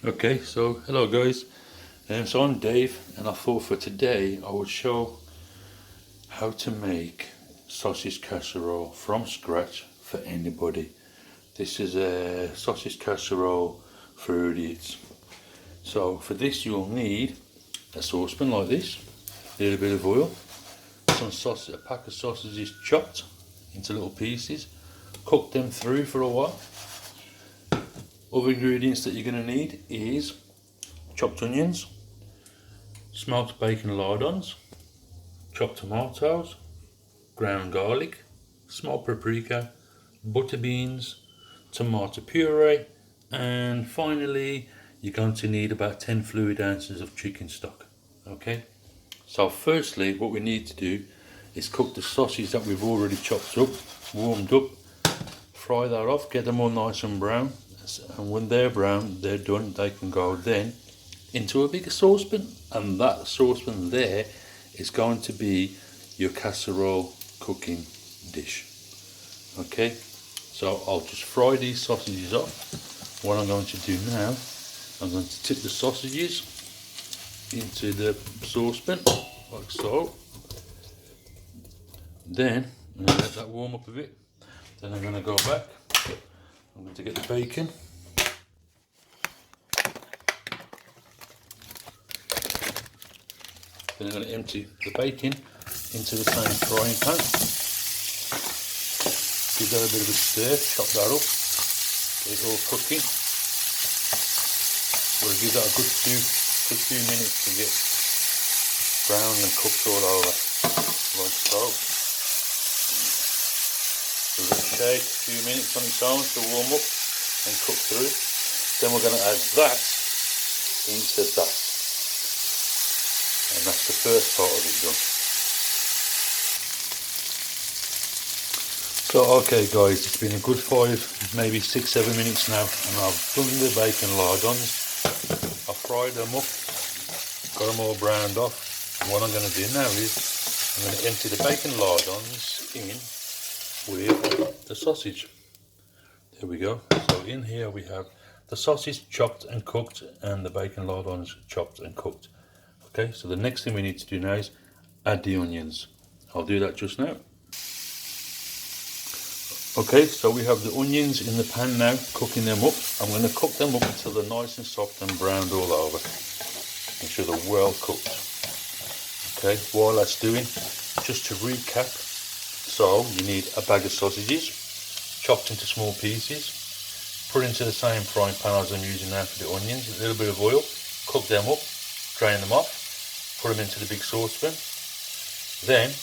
Okay, so hello guys. So I'm Dave, and I thought for today I would show how to make sausage casserole from scratch for anybody. This is a sausage casserole for idiots. So for this you'll need a saucepan like this, a little bit of oil, some sausage, a pack of sausages chopped into little pieces, cook them through for a while. Other ingredients that you're going to need is chopped onions, smoked bacon lardons, chopped tomatoes, ground garlic, small paprika, butter beans, tomato puree, and finally you're going to need about 10 fluid ounces of chicken stock. Okay, so firstly what we need to do is cook the sausage that we've already chopped up, warmed up, fry that off, get them all nice and brown, and when they're brown, they're done, they can go then into a bigger saucepan, and that saucepan there is going to be your casserole cooking dish. Okay, so I'll just fry these sausages up. What I'm going to do now, I'm going to tip the sausages into the saucepan like so. Then I'm going to let that warm up a bit. Then I'm going to go back. I'm going to get the bacon. Then I'm going to empty the bacon into the same frying pan. Give that a bit of a stir, chop that up, get it all cooking. We'll give that a good few minutes to get brown and cooked all over, like so. Give it a shake, a few minutes on its own to warm up and cook through. Then we're going to add that into that. And that's the first part of it done. So okay guys, it's been a good 5, maybe 6-7 minutes now, and I've done the bacon lardons. I've fried them up, got them all browned off. And what I'm going to do now is I'm going to empty the bacon lardons in with the sausage. There we go. So in here we have the sausage chopped and cooked and the bacon lardons chopped and cooked. Okay, so the next thing we need to do now is add the onions. I'll do that just now. Okay, so we have the onions in the pan now, cooking them up. I'm going to cook them up until they're nice and soft and browned all over. Make sure they're well cooked. Okay, while that's doing, just to recap, so you need a bag of sausages, chopped into small pieces, put into the same frying pan as I'm using now for the onions, a little bit of oil, cook them up, drain them off, put them into the big saucepan. Then,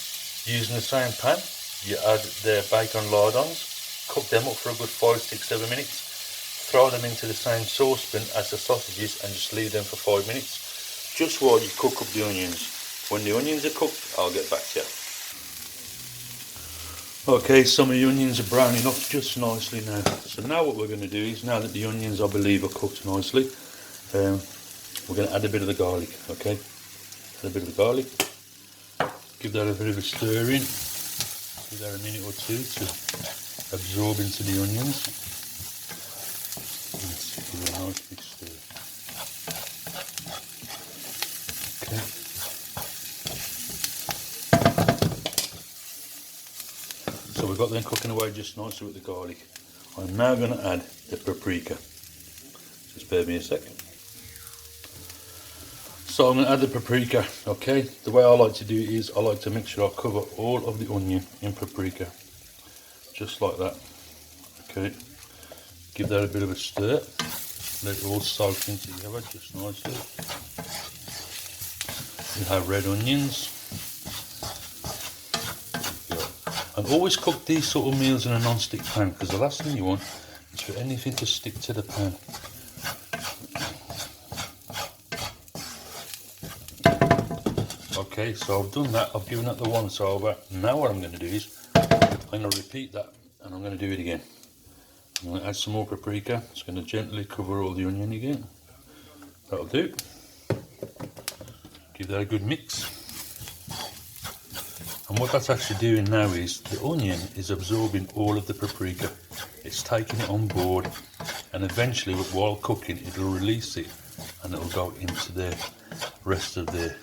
using the same pan, you add the bacon lardons, cook them up for a good 5, 6, 7 minutes, throw them into the same saucepan as the sausages and just leave them for 5 minutes, just while you cook up the onions. When the onions are cooked, I'll get back to you. Okay, some of the onions are browning up just nicely now. So now what we're going to do is, now that the onions I believe are cooked nicely, we're going to add a bit of the garlic. Okay, add a bit of the garlic, give that a bit of a stir in. Give that a minute or two to absorb into the onions. Let's give it a nice big stir. Okay. So we've got them cooking away just nicely with the garlic. I'm now going to add the paprika. Just bear me a second. So I'm going to add the paprika, okay? The way I like to do it is I like to make sure I cover all of the onion in paprika. Just like that, okay? Give that a bit of a stir. Let it all soak in together just nicely. You have red onions. And always cook these sort of meals in a non-stick pan, because the last thing you want is for anything to stick to the pan. Okay, so I've done that, I've given that the once over. Now what I'm going to do is, I'm going to repeat that and I'm going to do it again. I'm going to add some more paprika. It's going to gently cover all the onion again. That'll do. Give that a good mix. And what that's actually doing now is, the onion is absorbing all of the paprika. It's taking it on board and eventually while cooking it'll release it and it'll go into the rest of the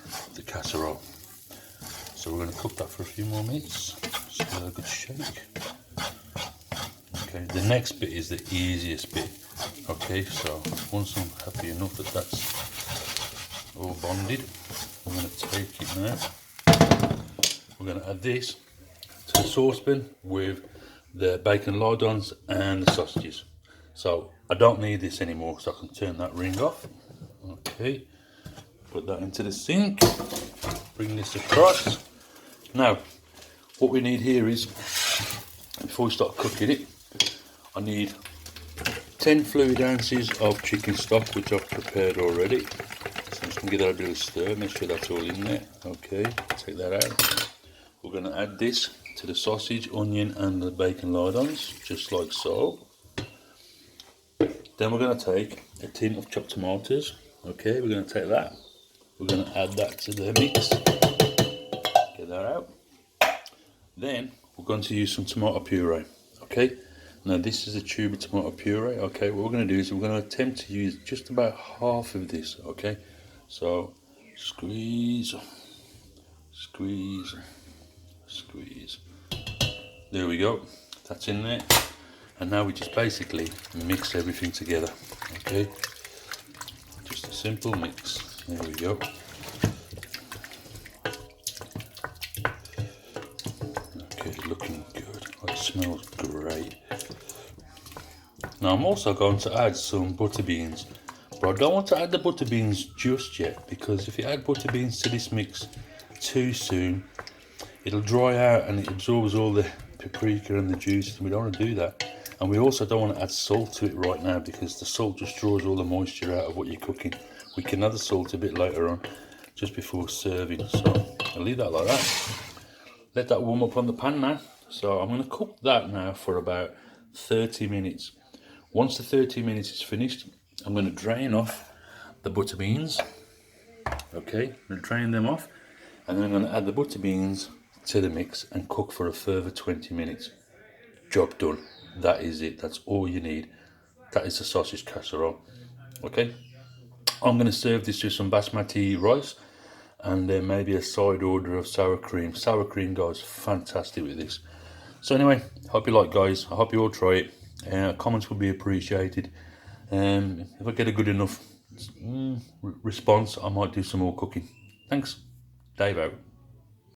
casserole. So we're going to cook that for a few more minutes. Just give it a good shake. Okay, the next bit is the easiest bit. Okay, so once I'm happy enough that that's all bonded, I'm going to take it now. We're going to add this to the saucepan with the bacon lardons and the sausages. So I don't need this anymore, so I can turn that ring off. Okay, put that into the sink, bring this across. Now, what we need here is, before we start cooking it, I need 10 fluid ounces of chicken stock, which I've prepared already. So I'm just going to give that a bit of a stir, make sure that's all in there. Okay, take that out. We're going to add this to the sausage, onion and the bacon lardons, just like so. Then we're going to take a tin of chopped tomatoes. Okay, we're going to take that. We're going to add that to the mix. Get that out. Then we're going to use some tomato puree. Okay, now this is a tube of tomato puree. Okay, what we're going to do is we're going to attempt to use just about half of this. Okay, so squeeze, squeeze, squeeze. There we go, that's in there. And now we just basically mix everything together. Okay, just a simple mix. There we go. Okay, looking good. Oh, it smells great. Now I'm also going to add some butter beans, but I don't want to add the butter beans just yet, because if you add butter beans to this mix too soon, it'll dry out and it absorbs all the paprika and the juices. We don't want to do that. And we also don't want to add salt to it right now, because the salt just draws all the moisture out of what you're cooking. We can add the salt a bit later on, just before serving. So I'll leave that like that. Let that warm up on the pan now. So I'm going to cook that now for about 30 minutes. Once the 30 minutes is finished, I'm going to drain off the butter beans. Okay, I'm going to drain them off. And then I'm going to add the butter beans to the mix and cook for a further 20 minutes. Job done. That is it. That's all you need. That is the sausage casserole. Okay, I'm going to serve this with some basmati rice and then maybe a side order of sour cream. Sour cream goes fantastic with this. So anyway, hope you like, guys. I hope you all try it. Comments would be appreciated. If I get a good enough response, I might do some more cooking. Thanks. Dave out.